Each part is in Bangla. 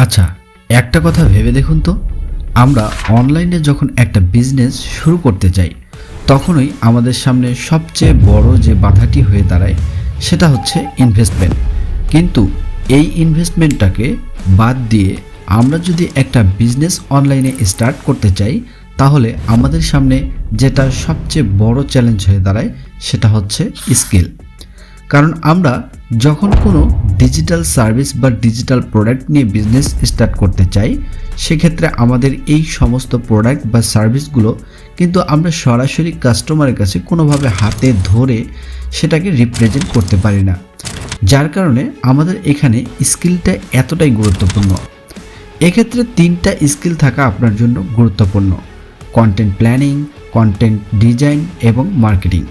আচ্ছা, একটা কথা ভেবে দেখুন তো, আমরা অনলাইনে যখন একটা বিজনেস শুরু করতে চাই তখনই আমাদের সামনে সবচেয়ে বড় যে বাধাটি হয়ে দাঁড়ায় সেটা হচ্ছে ইনভেস্টমেন্ট। কিন্তু এই ইনভেস্টমেন্টটাকে বাদ দিয়ে আমরা যদি একটা বিজনেস অনলাইনে স্টার্ট করতে চাই তাহলে আমাদের সামনে যেটা সবচেয়ে বড় চ্যালেঞ্জ হয়ে দাঁড়ায় সেটা হচ্ছে স্কিল। কারণ আমরা যখন কোনো ডিজিটাল সার্ভিস বা ডিজিটাল প্রোডাক্ট নিয়ে বিজনেস স্টার্ট করতে চাই সেক্ষেত্রে আমাদের এই সমস্ত প্রোডাক্ট বা সার্ভিসগুলো কিন্তু আমরা সরাসরি কাস্টমারের কাছে কোনোভাবে হাতে ধরে সেটাকে রিপ্রেজেন্ট করতে পারি না, যার কারণে আমাদের এখানে স্কিলটা এতটাই গুরুত্বপূর্ণ। এক্ষেত্রে তিনটা স্কিল থাকা আপনার জন্য গুরুত্বপূর্ণ: কন্টেন্ট প্ল্যানিং, কন্টেন্ট ডিজাইন এবং মার্কেটিং।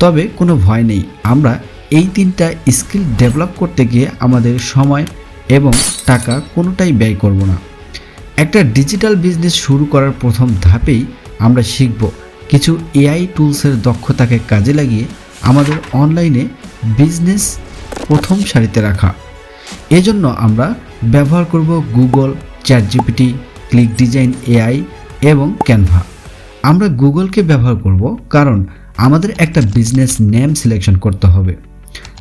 তবে কোনো ভয় নেই, আমরা এই তিনটা স্কিল ডেভেলপ করতে গিয়ে আমাদের সময় এবং টাকা কোনোটাই ব্যয় করব না। একটা ডিজিটাল বিজনেস শুরু করার প্রথম ধাপেই আমরা শিখব কিছু এআই টুলসের দক্ষতাকে কাজে লাগিয়ে আমাদের অনলাইনে বিজনেস প্রথম সারিতে রাখা। এজন্য আমরা ব্যবহার করব Google, ChatGPT, click design AI এবং ক্যানভা। আমরা গুগলকে ব্যবহার করব কারণ আমাদের একটা বিজনেস নেম সিলেকশন করতে হবে।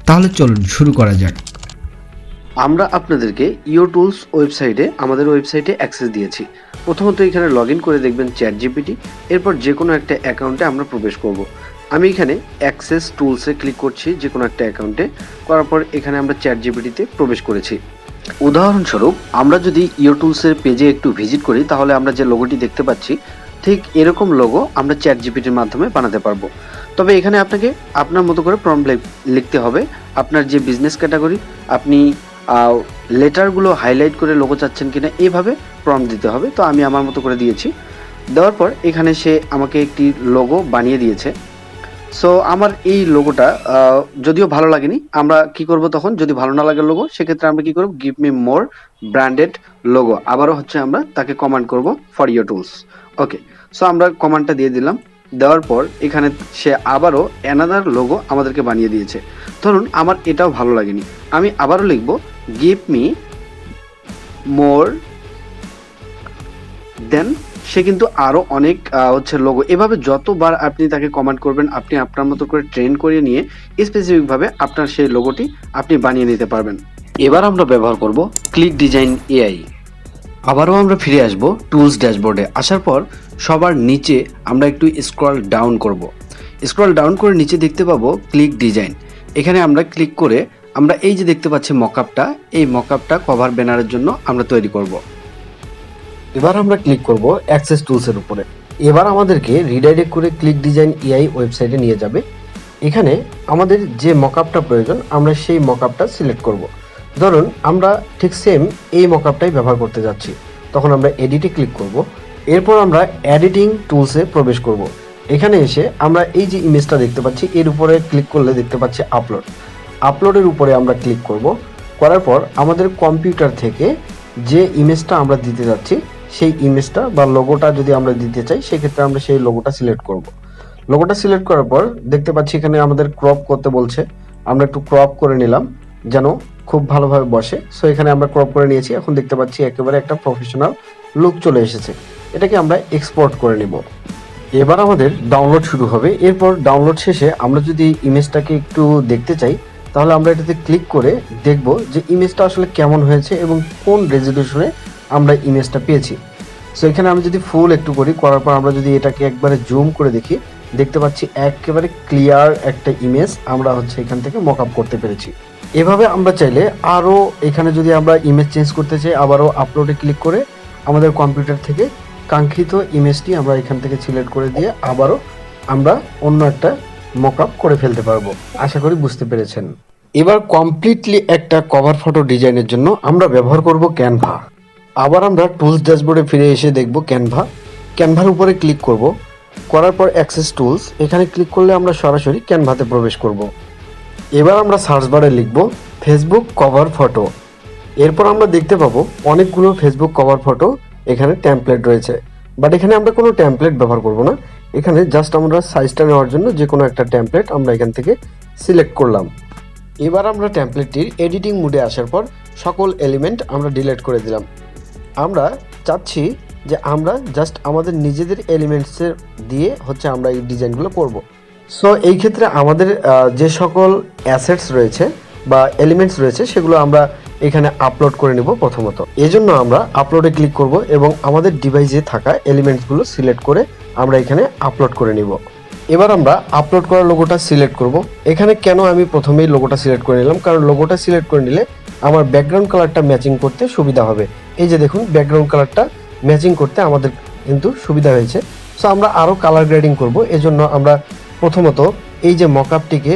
তাহলে চলুন শুরু করা যাক। আমরা আপনাদেরকে ইও টুলস ওয়েবসাইটে আমাদের ওয়েবসাইটে অ্যাক্সেস দিয়েছি। প্রথমত এখানে লগ ইন করে দেখবেন চ্যাটজিপিটি, এরপর যে কোনো একটা অ্যাকাউন্টে আমরা প্রবেশ করব। আমি এখানে অ্যাক্সেস টুলসে ক্লিক করছি, যে কোনো একটা অ্যাকাউন্টে করার পর এখানে আমরা চ্যাটজিপিটিতে প্রবেশ করেছি। উদাহরণস্বরূপ আমরা যদি ইও টুলসের পেজে একটু ভিজিট করি তাহলে আমরা যে লোগোটি দেখতে পাচ্ছি ঠিক এরকম লোগো আমরা চ্যাটজিপিটির মাধ্যমে বানাতে পারবো। তবে এখানে আপনাকে আপনার মতো করে প্রম্পট লিখতে হবে। আপনার যে বিজনেস ক্যাটাগরি, আপনি লেটারগুলো হাইলাইট করে লোগো চাচ্ছেন কিনা এইভাবে প্রম্পট দিতে হবে। তো আমি আমার মতো করে দিয়েছি। দেওয়ার পর এখানে সে আমাকে একটি লোগো বানিয়ে দিয়েছে। সো আমার এই লোগোটা যদিও ভালো লাগেনি, আমরা কি করব তখন, যদি ভালো না লাগে লোগো সেক্ষেত্রে আমরা কি করব, give me more branded logo. আবারও হচ্ছে আমরা তাকে কমান্ড করব for your tools. Okay, so আমরা কমান্ডটা দিয়ে দিলাম। দেওয়ার পর এখানে সে আবারও অ্যানাদার লোগো আমাদেরকে বানিয়ে দিয়েছে। ধরুন আমার এটাও ভালো লাগেনি, আমি আবারও লিখব গিভ মি মোর, দেন সে কিন্তু আরও অনেক হচ্ছে লোগো। এভাবে যতবার আপনি তাকে কমান্ড করবেন আপনি আপনার মতো করে ট্রেন করিয়ে নিয়ে স্পেসিফিকভাবে আপনার সেই লোগোটি আপনি বানিয়ে নিতে পারবেন। এবার আমরা ব্যবহার করব ক্লিক ডিজাইন এআই। আবারও আমরা ফিরে আসব টুলস ড্যাশবোর্ডে। আসার পর সবার নিচে আমরা একটু স্ক্রল ডাউন করব। স্ক্রল ডাউন করে নিচে দেখতে পাবো ক্লিক ডিজাইন। এখানে আমরা ক্লিক করে আমরা এই যে দেখতে পাচ্ছি মকআপটা, এই মকআপটা কভার ব্যানারের জন্য আমরা তৈরি করব। এবার আমরা ক্লিক করব অ্যাক্সেস টুলসের উপরে। এবার আমাদেরকে রিডাইরেক্ট করে ক্লিক ডিজাইন এআই ওয়েবসাইটে নিয়ে যাবে। এখানে আমাদের যে মকআপটা প্রয়োজন আমরা সেই মকআপটা সিলেক্ট করব। ধরুন আমরা ঠিক সেম এই মকআপটাই ব্যবহার করতে যাচ্ছি, তখন আমরা এডিটে ক্লিক করব। এরপর আমরা এডিটিং টুলসে প্রবেশ করব। এখানে এসে আমরা এই যে ইমেজটা দেখতে পাচ্ছি এর উপরে ক্লিক করলে দেখতে পাচ্ছি আপলোড। আপলোডের উপরে আমরা ক্লিক করব। করার পর আমাদের কম্পিউটার থেকে যে ইমেজটা আমরা দিতে যাচ্ছি সেই ইমেজটা বা লোগোটা যদি আমরা দিতে চাই সেক্ষেত্রে আমরা সেই লোগোটা সিলেক্ট করব। লোগোটা সিলেক্ট করার পর দেখতে পাচ্ছি এখানে আমাদের ক্রপ করতে বলছে, আমরা একটু ক্রপ করে নিলাম যেন খুব ভালোভাবে বসে। সো এখানে আমরা ক্রপ করে নিয়েছি। এখন দেখতে পাচ্ছি একেবারে একটা প্রফেশনাল লুক চলে এসেছে। এটাকে আমরা এক্সপোর্ট করে নিব। এবার আমাদের ডাউনলোড শুরু হবে। এরপর ডাউনলোড শেষে আমরা যদি ইমেজটাকে একটু দেখতে চাই তাহলে আমরা এটাতে ক্লিক করে দেখব যে ইমেজটা আসলে কেমন হয়েছে এবং কোন রেজলিউশনে আমরা ইমেজটা পেয়েছি। সো এখানে আমি যদি ফুল একটু করার পর আমরা যদি এটাকে একবারে জুম করে দেখি দেখতে পাচ্ছি একেবারে ক্লিয়ার একটা ইমেজ আমরা হচ্ছে এখান থেকে মকআপ করতে পেরেছি। এভাবে আমরা চাইলে আরও এখানে যদি আমরা ইমেজ চেঞ্জ করতে চাই আবারও আপলোডে ক্লিক করে আমাদের কম্পিউটার থেকে কাঙ্ক্ষিত ইমেজটি আমরা এখান থেকে সিলেক্ট করে দিয়ে আবারও আমরা অন্য একটা মকআপ করে ফেলতে পারবো। আশা করি বুঝতে পেরেছেন। এবার কমপ্লিটলি একটা কভার ফটো ডিজাইনের জন্য আমরা ব্যবহার করব ক্যানভা। আবার আমরা টুলস ড্যাশবোর্ডে ফিরে এসে দেখব ক্যানভার উপরে ক্লিক করব। করার পর অ্যাক্সেস টুলস, এখানে ক্লিক করলে আমরা সরাসরি ক্যানভাতে প্রবেশ করব। এবার আমরা সার্চ বারে লিখব ফেসবুক কভার ফটো। এরপর আমরা দেখতে পাবো অনেকগুলো ফেসবুক কভার ফটো এখানে টেমপ্লেট রয়েছে, বাট এখানে আমরা কোনো টেমপ্লেট ব্যবহার করব না। এখানে জাস্ট আমরা সাইজটা নেওয়ার জন্য যে কোনো একটা টেমপ্লেট আমরা এখান থেকে সিলেক্ট করলাম। এবার আমরা টেমপ্লেটটির এডিটিং মোডে আসার পর সকল এলিমেন্ট আমরা ডিলিট করে দিলাম। আমরা চাচ্ছি যে আমরা জাস্ট আমাদের নিজেদের এলিমেন্টসের দিয়ে হচ্ছে আমরা এই ডিজাইনগুলো করব। সো এই ক্ষেত্রে আমাদের যে সকল অ্যাসেটস রয়েছে বা এলিমেন্টস রয়েছে সেগুলো আমরা এখানে আপলোড করে নেব প্রথমত। এজন্য আমরা আপলোডে ক্লিক করব এবং আমাদের ডিভাইসে থাকা এলিমেন্টসগুলো সিলেক্ট করে আমরা এখানে আপলোড করে নিব। এবার আমরা আপলোড করা লোগোটা সিলেক্ট করব। এখানে কেন আমি প্রথমেই লোগোটা সিলেক্ট করে নিলাম, কারণ লোগোটা সিলেক্ট করে নিলে আমার ব্যাকগ্রাউন্ড কালারটা ম্যাচিং করতে সুবিধা হবে। এই যে দেখুন ব্যাকগ্রাউন্ড কালারটা ম্যাচিং করতে আমাদের কিন্তু সুবিধা হয়েছে। সো আমরা আরও কালার গ্রেডিং করব। এজন্য আমরা প্রথমত এই যে মকআপটিকে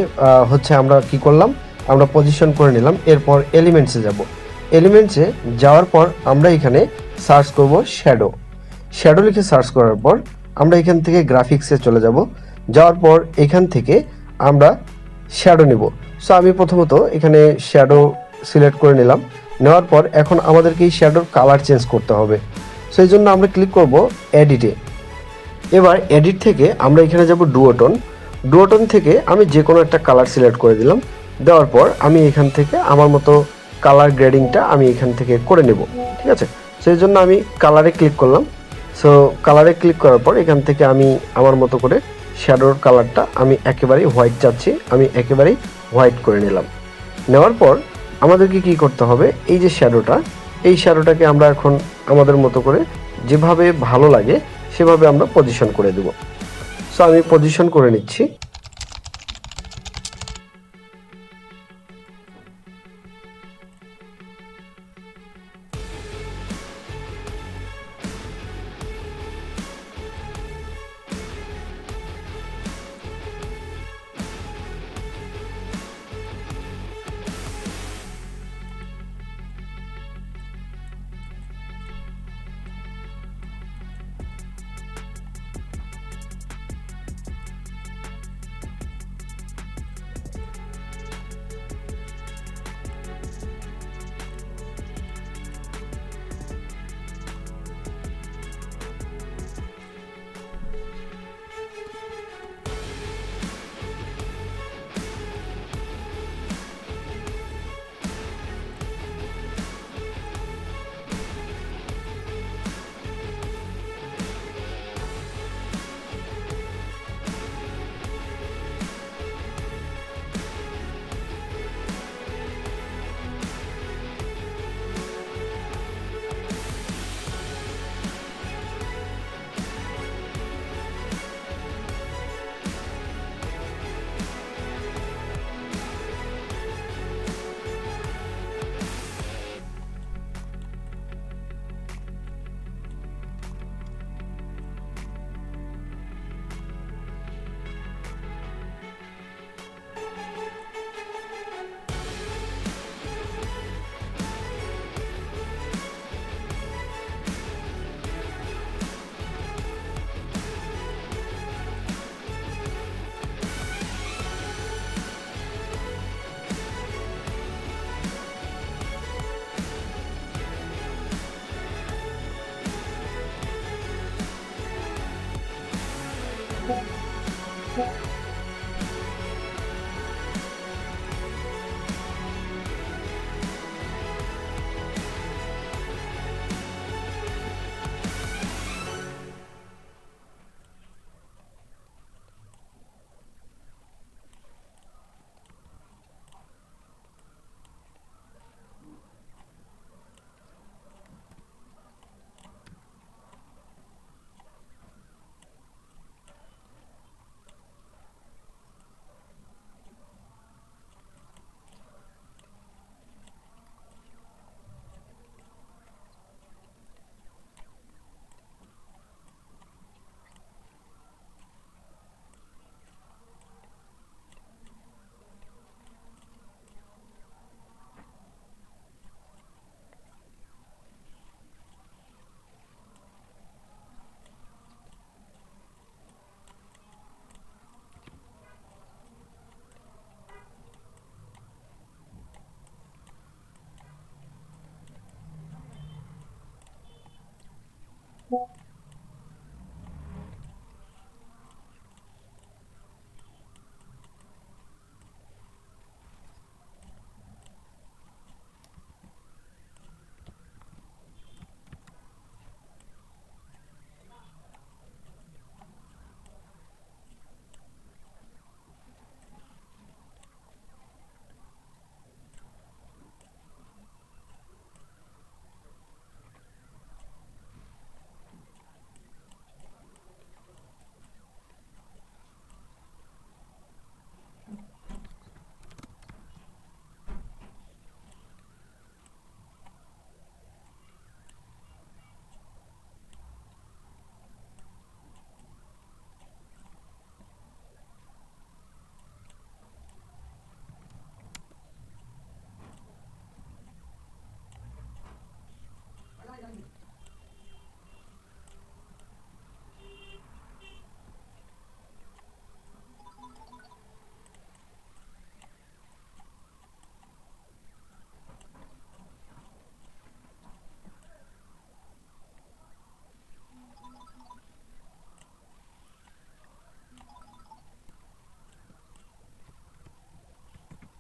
হচ্ছে আমরা কি করলাম, আমরা পজিশন করে নিলাম। এরপর এলিমেন্টসে যাব। এলিমেন্টসে যাওয়ার পর আমরা এখানে সার্চ করব শ্যাডো। শ্যাডো লিখে সার্চ করার পর আমরা এখান থেকে গ্রাফিক্সে চলে যাব। যাওয়ার পর এখান থেকে আমরা শ্যাডো নেব। সো আমি প্রথমত এখানে শ্যাডো সিলেক্ট করে নিলাম। নেওয়ার পর এখন আমাদেরকে এই শ্যাডোর কালার চেঞ্জ করতে হবে। সো এই জন্য আমরা ক্লিক করব এডিটে। এবার এডিট থেকে আমরা এখানে যাব ডুওটোন। ডুওটোন থেকে আমি যে কোনো একটা কালার সিলেক্ট করে দিলাম। দেওয়ার পর আমি এখান থেকে আমার মতো কালার গ্রেডিংটা আমি এখান থেকে করে নেব, ঠিক আছে। সেই জন্য আমি কালারে ক্লিক করলাম। সো কালারে ক্লিক করার পর এখান থেকে আমি আমার মতো করে শ্যাডোর কালারটা আমি একেবারেই হোয়াইট চাচ্ছি, আমি একেবারেই হোয়াইট করে নিলাম। নেওয়ার পর আমাদেরকে কি করতে হবে, এই যে শ্যাডোটা, এই শ্যাডোটাকে আমরা এখন আমাদের মতো করে যেভাবে ভালো লাগে সেভাবে আমরা পজিশন করে দেব। সো আমি পজিশন করে নিচ্ছি।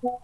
you.